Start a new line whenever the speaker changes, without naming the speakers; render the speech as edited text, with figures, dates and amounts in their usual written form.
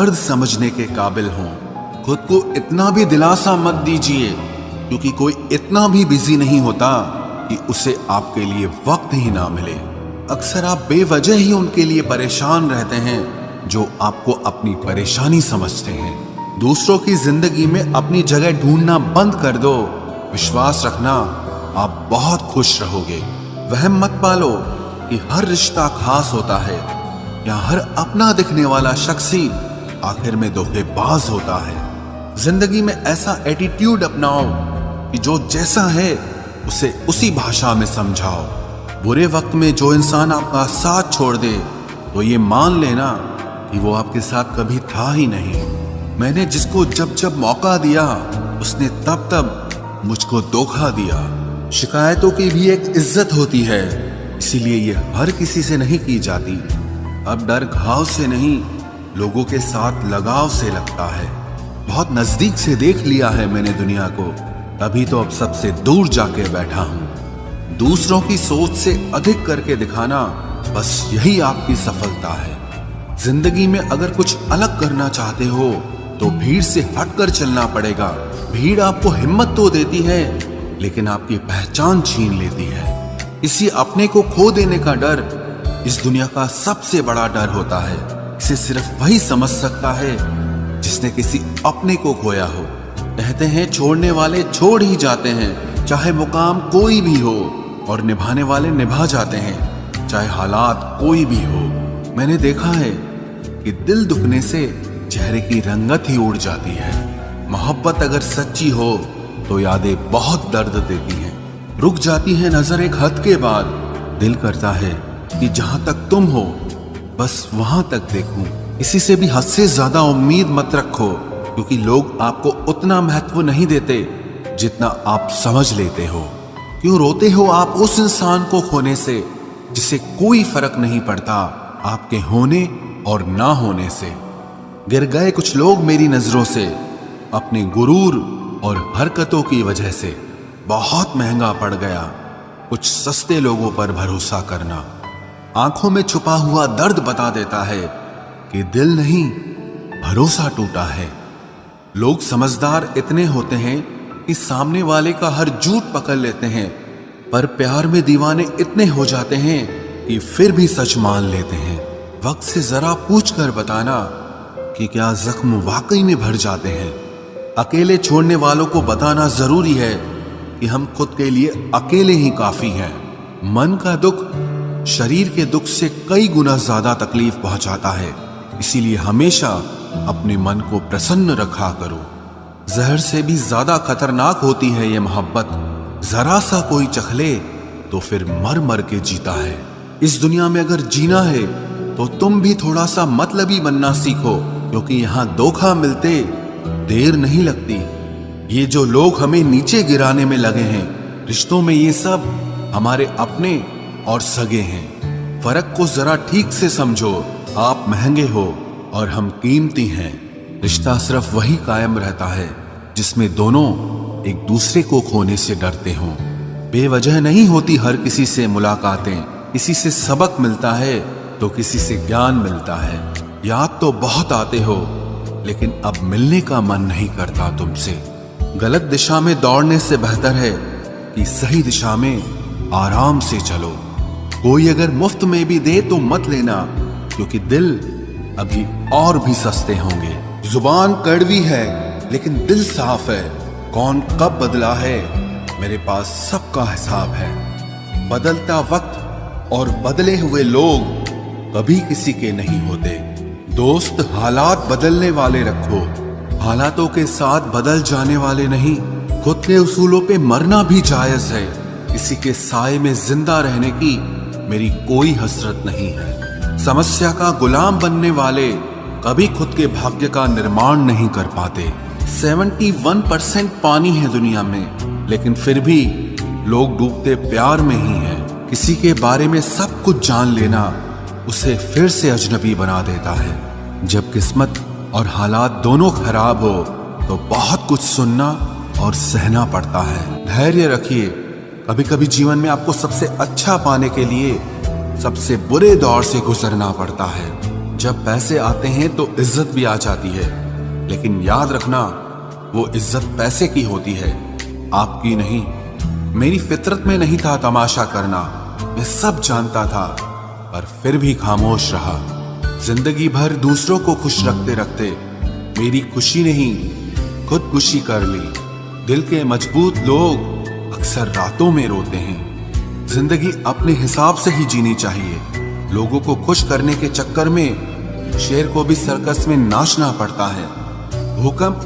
दर्द समझने के काबिल हों। खुद को इतना भी दिलासा मत दीजिए, क्योंकि कोई इतना भी बिजी नहीं होता कि उसे आपके लिए वक्त ही ना मिले। अक्सर आप बेवजह ही उनके लिए परेशान रहते हैं जो आपको अपनी परेशानी समझते हैं। दूसरों की जिंदगी में अपनी जगह ढूंढना बंद कर दो। विश्वास रखना, आप बहुत खुश रहोगे। वहम मत पालो कि हर रिश्ता खास होता है या हर अपना दिखने वाला शख्स ही आखिर में धोखेबाज होता है। जिंदगी में ऐसा एटीट्यूड अपनाओ कि जो जैसा है उसे उसी भाषा में समझाओ। बुरे वक्त में जो इंसान आपका साथ छोड़ दे तो ये मान लेना कि वो आपके साथ कभी था ही नहीं। मैंने जिसको जब जब मौका दिया उसने तब तब मुझको धोखा दिया। शिकायतों की भी एक इज्जत होती है, इसीलिए ये हर किसी से नहीं की जाती। अब डर घाव से नहीं, लोगों के साथ लगाव से लगता है। बहुत नजदीक से देख लिया है मैंने दुनिया को, तभी तो अब सबसे दूर जाके बैठा हूं। दूसरों की सोच से अधिक करके दिखाना, बस यही आपकी सफलता है। जिंदगी में अगर कुछ अलग करना चाहते हो तो भीड़ से हटकर चलना पड़ेगा। भीड़ आपको हिम्मत तो देती है, लेकिन आपकी पहचान छीन लेती है। किसी अपने को खो देने का डर इस दुनिया का सबसे बड़ा डर होता है। इसे सिर्फ वही समझ सकता है जिसने किसी अपने को खोया हो। कहते हैं छोड़ने वाले छोड़ ही जाते हैं, चाहे मुकाम कोई भी हो, और निभाने वाले निभा जाते हैं, चाहे हालात कोई भी हो। मैंने देखा है कि दिल दुखने से चेहरे की रंगत ही उड़ जाती है। मोहब्बत अगर सच्ची हो तो यादें बहुत दर्द देती हैं। रुक जाती है नजर एक हद के बाद। दिल करता है कि जहां तक तुम हो बस वहां तक देखूं। किसी से भी हद से ज्यादा उम्मीद मत रखो, क्योंकि लोग आपको उतना महत्व नहीं देते जितना आप समझ लेते हो। क्यों रोते हो आप उस इंसान को खोने से जिसे कोई फर्क नहीं पड़ता आपके होने और ना होने से। गिर गए कुछ लोग मेरी नजरों से अपने गुरूर और हरकतों की वजह से। बहुत महंगा पड़ गया कुछ सस्ते लोगों पर भरोसा करना। आंखों में छुपा हुआ दर्द बता देता है कि दिल नहीं, भरोसा टूटा है। लोग समझदार इतने होते हैं कि सामने वाले का हर झूठ पकड़ लेते हैं, पर प्यार में दीवाने इतने हो जाते हैं कि फिर भी सच मान लेते हैं। वक्त से जरा पूछ कर बताना कि क्या जख्म वाकई में भर जाते हैं। अकेले छोड़ने वालों को बताना जरूरी है कि हम खुद के लिए अकेले ही काफी हैं। मन का दुख शरीर के दुख से कई गुना ज्यादा तकलीफ पहुंचाता है, इसीलिए हमेशा अपने मन को प्रसन्न रखा करो। जहर से भी ज्यादा खतरनाक होती है ये मोहब्बत। जरा सा कोई चखले तो फिर मर मर के जीता है। इस दुनिया में अगर जीना है तो तुम भी थोड़ा सा मतलबी बनना सीखो, क्योंकि यहाँ धोखा मिलते देर नहीं लगती। ये जो लोग हमें नीचे गिराने में लगे हैं, रिश्तों में ये सब हमारे अपने और सगे हैं। फर्क को जरा ठीक से समझो। आप महंगे हो और हम कीमती हैं। रिश्ता सिर्फ वही कायम रहता है जिसमें दोनों एक दूसरे को खोने से डरते हों। बेवजह नहीं होती हर किसी से मुलाकातें। किसी से सबक मिलता है तो किसी से ज्ञान मिलता है। याद तो बहुत आते हो, लेकिन अब मिलने का मन नहीं करता तुमसे। गलत दिशा में दौड़ने से बेहतर है कि सही दिशा में आराम से चलो। कोई अगर मुफ्त में भी दे तो मत लेना, क्योंकि दिल अभी और भी सस्ते होंगे। जुबान कड़वी है लेकिन दिल साफ है। कौन कब बदला है, मेरे पास सबका हिसाब है। बदलता वक्त और बदले हुए लोग कभी किसी के नहीं होते। दोस्त हालात बदलने वाले रखो, हालातों के साथ बदल जाने वाले नहीं। खुद के उसूलों पे मरना भी जायज है। किसी के साए में जिंदा रहने की मेरी कोई हसरत नहीं है। समस्या का गुलाम बनने वाले कभी खुद के भाग्य का निर्माण नहीं कर पाते। 71% पानी है दुनिया में, लेकिन फिर भी लोग डूबते प्यार में ही हैं। किसी के बारे में सब कुछ जान लेना उसे फिर से अजनबी बना देता है। जब किस्मत और हालात दोनों खराब हो तो बहुत कुछ सुनना और सहना पड़ता है। धैर्य रखिए। कभी कभी जीवन में आपको सबसे अच्छा पाने के लिए सबसे बुरे दौर से गुजरना पड़ता है। जब पैसे आते हैं तो इज्जत भी आ जाती है, लेकिन याद रखना वो इज्जत पैसे की होती है, आपकी नहीं। मेरी फितरत में नहीं था तमाशा करना, मैं सब जानता था, पर फिर भी खामोश रहा। जिंदगी भर दूसरों को खुश रखते रखते मेरी खुशी नहीं खुदकुशी कर ली। दिल के मजबूत लोग अक्सर रातों में रोते हैं। जिंदगी अपने हिसाब से ही जीनी चाहिए। लोगों को खुश करने के चक्कर में शेर को भी सर्कस में नाचना पड़ता है। भूकंप